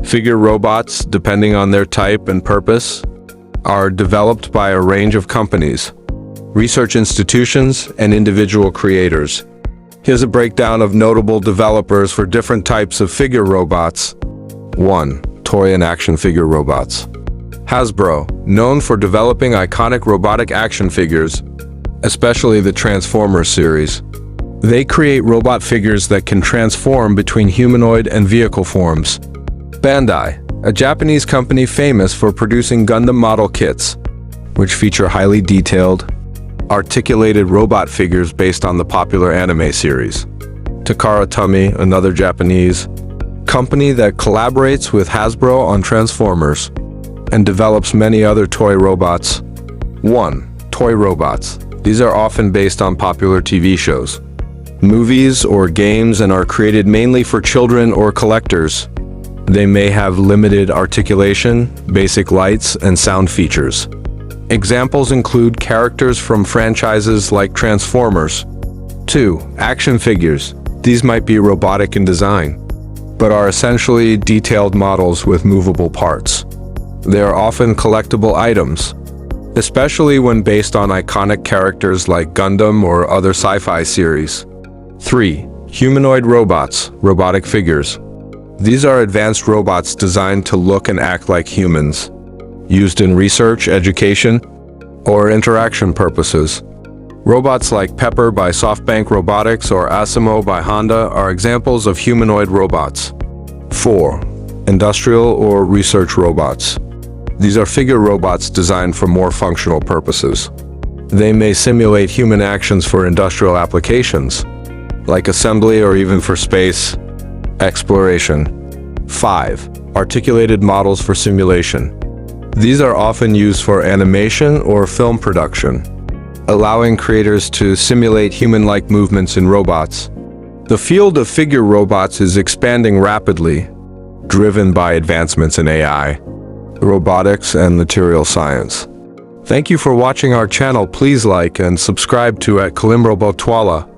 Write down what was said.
Figure robots, depending on their type and purpose, are developed by a range of companies, research institutions, and individual creators. Here's a breakdown of notable developers for different types of figure robots. 1. Toy and action figure robots. Hasbro, known for developing iconic robotic action figures, especially the Transformers series. They create robot figures that can transform between humanoid and vehicle forms. Bandai, a Japanese company famous for producing Gundam model kits, which feature highly detailed, articulated robot figures based on the popular anime series. Takara Tomy, another Japanese company that collaborates with Hasbro on Transformers and develops many other toy robots. 1. Toy robots. These are often based on popular TV shows, movies, or games and are created mainly for children or collectors. They may have limited articulation, basic lights, and sound features. Examples include characters from franchises like Transformers. 2. Action figures. These might be robotic in design, but are essentially detailed models with movable parts. They are often collectible items, especially when based on iconic characters like Gundam or other sci-fi series. 3. Humanoid robots, robotic figures. These are advanced robots designed to look and act like humans, used in research, education, or interaction purposes. Robots like Pepper by SoftBank Robotics or ASIMO by Honda are examples of humanoid robots. 4. Industrial or research robots. These are figure robots designed for more functional purposes. They may simulate human actions for industrial applications, like assembly or even for space exploration. 5. Articulated models for simulation. These are often used for animation or film production, allowing creators to simulate human-like movements in robots. The field of figure robots is expanding rapidly, driven by advancements in AI, robotics, and material science. Thank you for watching our channel. Please like and subscribe to @KalimRobotwala.